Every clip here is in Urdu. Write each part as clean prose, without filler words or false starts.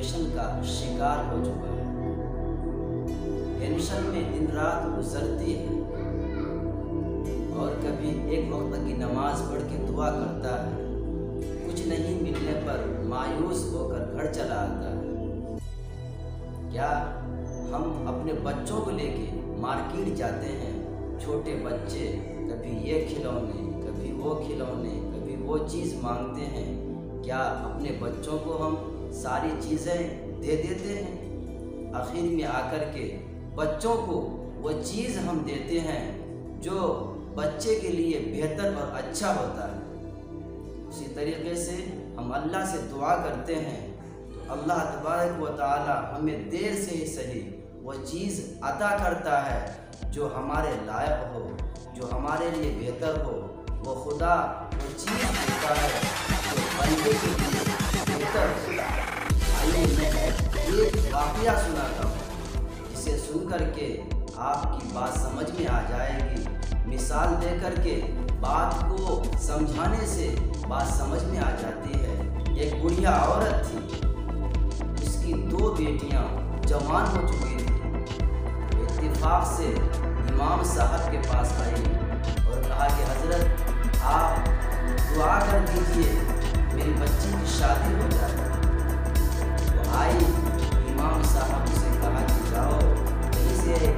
ڈپریشن کا شکار ہو چکا ہے، ٹینشن میں دن رات گزرتی ہے، اور کبھی ایک وقت کی نماز پڑھ کے دعا کرتا ہے، کچھ نہیں ملنے پر مایوس ہو کر گھر چلا آتا ہے۔ کیا ہم اپنے بچوں کو لے کے مارکیٹ جاتے ہیں؟ چھوٹے بچے کبھی یہ کھلونے، کبھی وہ کھلونے، کبھی وہ چیز مانگتے ہیں۔ کیا اپنے بچوں کو ہم ساری چیزیں دے دیتے ہیں؟ آخر میں آ کر کے بچوں کو وہ چیز ہم دیتے ہیں جو بچے کے لیے بہتر اور اچھا ہوتا ہے۔ اسی طریقے سے ہم اللہ سے دعا کرتے ہیں تو اللہ تبارک و تعالی ہمیں دیر سے ہی صحیح وہ چیز عطا کرتا ہے جو ہمارے لائق ہو، جو ہمارے لیے بہتر ہو۔ وہ خدا وہ چیز دیتا ہے جو بندے کے لیے بہتر ہو۔ آئیے میں ایک واقعہ سناتا ہوں جسے سن کر کے آپ کی بات سمجھ میں آ جائے گی۔ مثال دے کر کے بات کو سمجھانے سے بات سمجھ میں آ جاتی ہے۔ ایک بڑھیا عورت تھی، اس کی 2 بیٹیاں جوان ہو چکی تھیں۔ وہ اتفاق سے امام صاحب کے پاس آئی اور کہا کہ حضرت آپ دعا کر دیجئے میری بچی کی شادی ہو جائے۔ وہ آئی، امام صاحب سے کہا کہ جاؤ کہیں سے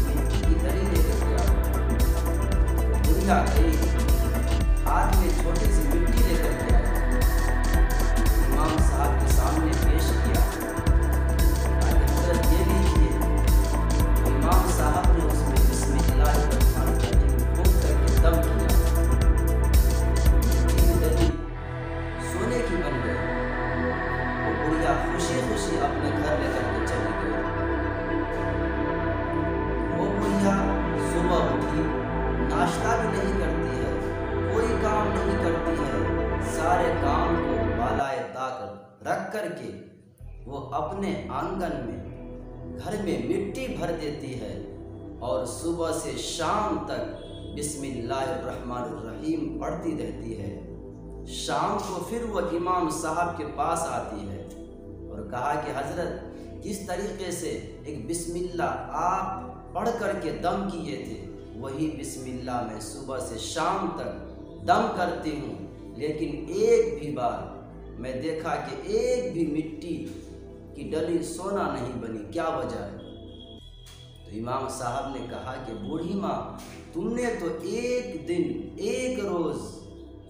مٹی کی دری لے کر کے آؤ۔ بڑھیا گئی، ہاتھ میں چھوٹی سی مٹی لے کر کے آئی، امام صاحب کے سامنے پیش کیا، کہا کہ حضرت یہ لیجیے۔ امام صاحب نے اس میں بسم اللہ الرحمن الرحیم پھونک کر کے دم کیا، مٹی کی دری سونے کی بن گئی۔ وہ بڑھیا خوشی خوشی اپنے گھر لے کر کے چلی گئی۔ وہ بڑھیا صبح اٹھی، ناشتہ بھی نہیں کرتی ہے، کوئی کام نہیں کرتی ہے، سارے کام کو بالائے طاقت رکھ کر کے وہ اپنے آنگن میں گھر میں مٹی بھر دیتی ہے اور صبح سے شام تک بسم اللہ الرحمن الرحیم پڑھتی رہتی ہے۔ شام کو پھر وہ امام صاحب کے پاس آتی ہے اور کہا کہ حضرت کس طریقے سے ایک بسم اللہ آپ پڑھ کر کے دم کیے تھے، وہی بسم اللہ میں صبح سے شام تک دم کرتی ہوں، لیکن ایک بھی بار میں دیکھا کہ ایک بھی مٹی کی ڈلی سونا نہیں بنی، کیا وجہ ہے؟ تو امام صاحب نے کہا کہ بوڑھی ماں، تم نے تو ایک دن ایک روز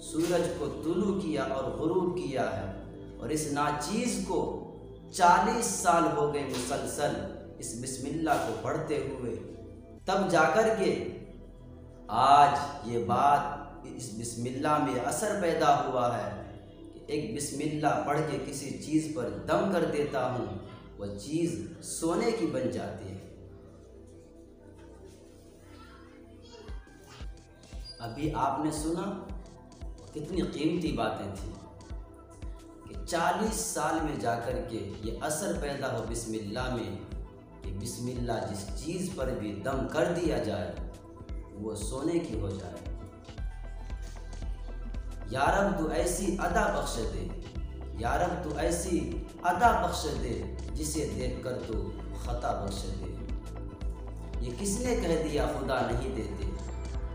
سورج کو طلوع کیا اور غروب کیا ہے، اور اس ناچیز کو 40 سال ہو گئے مسلسل اس بسم اللہ کو پڑھتے ہوئے، تب جا کر کے آج یہ بات اس بسم اللہ میں اثر پیدا ہوا ہے کہ ایک بسم اللہ پڑھ کے کسی چیز پر دم کر دیتا ہوں، وہ چیز سونے کی بن جاتی ہے۔ ابھی آپ نے سنا کتنی قیمتی باتیں تھیں کہ 40 سال میں جا کر کے یہ اثر پیدا ہو بسم اللہ میں کہ بسم اللہ جس چیز پر بھی دم کر دیا جائے وہ سونے کی ہو جائے۔ یا رب تو ایسی ادا بخش دے، یا رب تو ایسی ادا بخش دے جسے دیکھ کر تو خطا بخش دے۔ یہ کس نے کہہ دیا خدا نہیں دیتے؟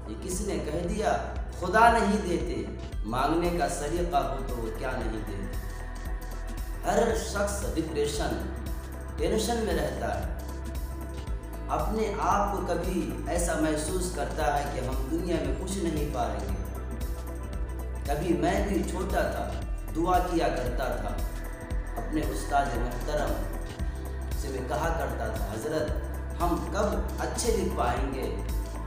یہ کس نے کہہ دیا خدا نہیں دیتے؟ مانگنے کا سلیقہ ہو تو وہ کیا نہیں دیتے؟ ہر شخص ڈپریشن ٹینشن میں رہتا ہے، اپنے آپ کو کبھی ایسا محسوس کرتا ہے کہ ہم دنیا میں کچھ نہیں پائیں گے۔ کبھی میں بھی چھوٹا تھا، دعا کیا کرتا تھا، اپنے استاد محترم سے میں کہا کرتا تھا حضرت ہم کب اچھے لکھ پائیں گے،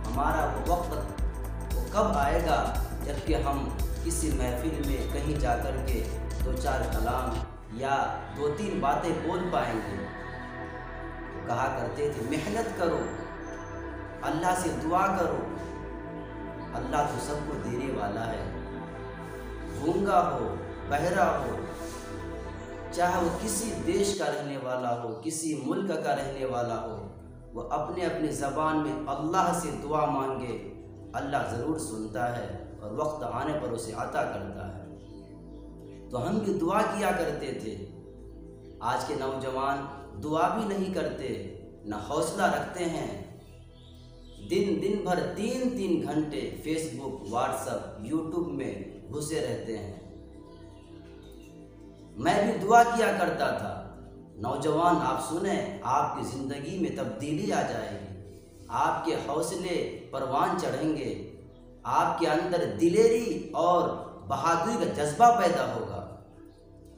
ہمارا وہ وقت وہ کب آئے گا جبکہ ہم کسی محفل میں کہیں جا کر کے 2-4 کلام یا 2-3 باتیں بول پائیں گے۔ تو کہا کرتے تھے محنت کرو، اللہ سے دعا کرو، اللہ تو سب کو دینے والا ہے۔ گونگا ہو، بہرا ہو، چاہے وہ کسی دیش کا رہنے والا ہو، کسی ملک کا رہنے والا ہو، وہ اپنے اپنے زبان میں اللہ سے دعا مانگے، اللہ ضرور سنتا ہے اور وقت آنے پر اسے عطا کرتا ہے۔ تو ہم بھی دعا کیا کرتے تھے آج کے نوجوان دعا بھی نہیں کرتے، نہ حوصلہ رکھتے ہیں، دن بھر 3 گھنٹے فیس بک، واٹس ایپ، یوٹیوب میں گھسے رہتے ہیں۔ میں بھی دعا کیا کرتا تھا۔ نوجوان آپ سنیں، آپ کی زندگی میں تبدیلی آ جائے گی، آپ کے حوصلے پروان چڑھیں گے، آپ کے اندر دلیری اور بہادری کا جذبہ پیدا ہوگا۔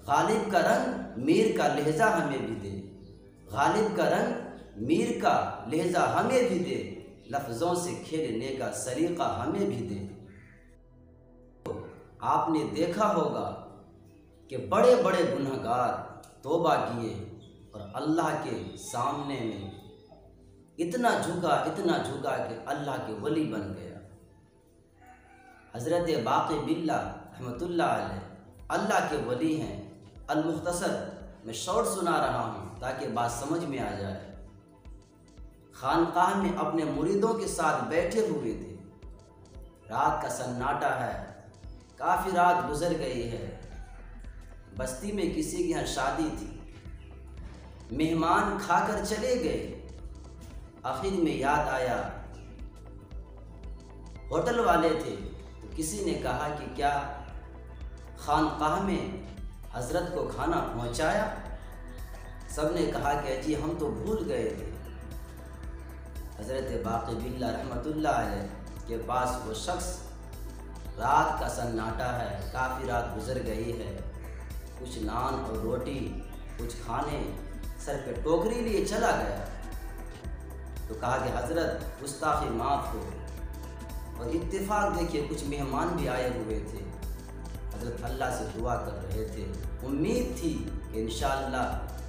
غالب کا رنگ میر کا لہجہ ہمیں بھی دے، غالب کا رنگ میر کا لہجہ ہمیں بھی دے، لفظوں سے کھیلنے کا سلیقہ ہمیں بھی دے۔ آپ نے دیکھا ہوگا کہ بڑے بڑے گنہگار توبہ کیے اور اللہ کے سامنے میں اتنا جھکا کہ اللہ کے ولی بن گیا۔ حضرت باقی باللہ رحمۃ اللہ علیہ اللہ کے ولی ہیں۔ المختصر میں شارٹ سنا رہا ہوں تاکہ بات سمجھ میں آ جائے۔ خانقاہ میں اپنے مریدوں کے ساتھ بیٹھے ہوئے تھے، رات کا سناٹا ہے، کافی رات گزر گئی ہے، بستی میں کسی کے یہاں شادی تھی، مہمان کھا کر چلے گئے، آخر میں یاد آیا ہوٹل والے تھے، تو کسی نے کہا کہ کیا خانقاہ میں حضرت کو کھانا پہنچایا؟ سب نے کہا کہ جی ہم تو بھول گئے تھے۔ حضرت باقی باللہ رحمۃ اللہ علیہ کے پاس وہ شخص، رات کا سناٹا ہے، کافی رات گزر گئی ہے، کچھ نان اور روٹی، کچھ کھانے سر پہ ٹوکری لیے چلا گیا، تو کہا کہ حضرت گستاخی معاف ہو۔ اور اتفاق دیکھیے کچھ مہمان بھی آئے ہوئے تھے، حضرت اللہ سے دعا کر رہے تھے، امید تھی کہ انشاءاللہ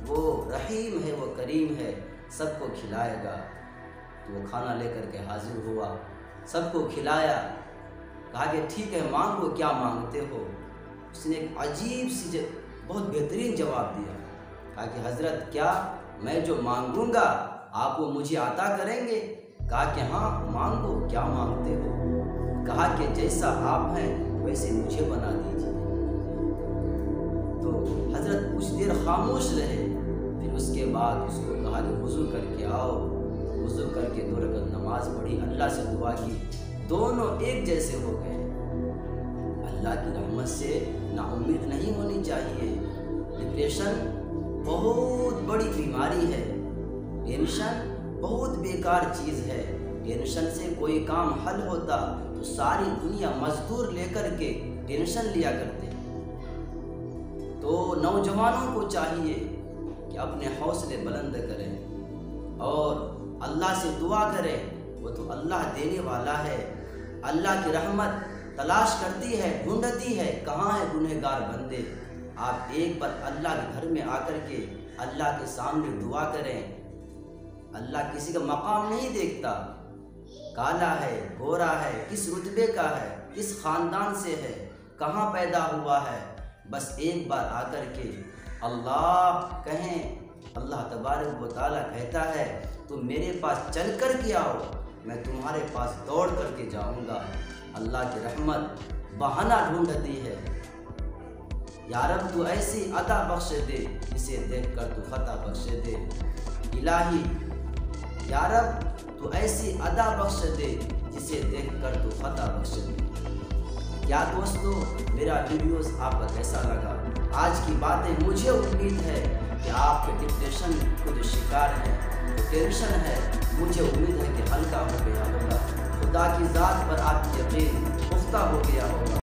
وہ رحیم ہے، وہ کریم ہے، سب کو کھلائے گا۔ تو وہ کھانا لے کر کے حاضر ہوا، سب کو کھلایا، کہا کہ ٹھیک ہے مانگو، کیا مانگتے ہو؟ اس نے ایک عجیب سی بہت بہترین جواب دیا، کہا کہ حضرت کیا میں جو مانگوں گا آپ وہ مجھے عطا کریں گے؟ کہا کہ ہاں مانگو، کیا مانگتے ہو؟ کہا کہ جیسا آپ ہیں ویسے مجھے بنا دیجیے۔ تو حضرت کچھ دیر خاموش رہے، پھر اس کے بعد اس کو کہا کہ وضو کر کے آؤ، وضو کر کے 2 رکعت نماز پڑھی، اللہ سے دعا کی، دونوں ایک جیسے ہو گئے۔ اللہ کی رحمت سے نا امید نہیں ہونی چاہیے۔ ڈپریشن بہت بڑی بیماری ہے، ٹینشن بہت بیکار چیز ہے۔ ٹینشن سے کوئی کام حل ہوتا تو ساری دنیا مزدور لے کر کے ٹینشن لیا کرتے۔ تو نوجوانوں کو چاہیے کہ اپنے حوصلے بلند کریں اور اللہ سے دعا کریں، وہ تو اللہ دینے والا ہے۔ اللہ کی رحمت تلاش کرتی ہے، ڈھونڈتی ہے، کہاں ہے گنہگار بندے؟ آپ ایک بار اللہ کے گھر میں آ کر کے اللہ کے سامنے دعا کریں۔ اللہ کسی کا مقام نہیں دیکھتا، کالا ہے، گورا ہے، کس رتبے کا ہے، کس خاندان سے ہے، کہاں پیدا ہوا ہے، بس ایک بار آ کر کے اللہ کہیں۔ اللہ تبارک و تعالیٰ کہتا ہے تم میرے پاس چل کر کے آؤ، میں تمہارے پاس دوڑ کر کے جاؤں گا۔ اللہ کی رحمت بہانہ ڈھونڈتی ہے، یا رب تو ایسی عطا بخش دے جسے دیکھ کر تو خطا بخش دے۔ الہی یا رب تو ایسی عطا بخش دے جسے دیکھ کر تو خطا بخش دے۔ کیا دوستو میرا ویڈیوز آپ کا کیسا لگا؟ آج کی باتیں مجھے امید ہے کہ آپ کے ڈپریشن کو جو شکار ہیں، جو ٹینشن ہے، مجھے امید ہے کہ ہلکا ہو گیا ہوگا، خدا کی ذات پر آپ کی یقین پختہ ہو گیا ہوگا۔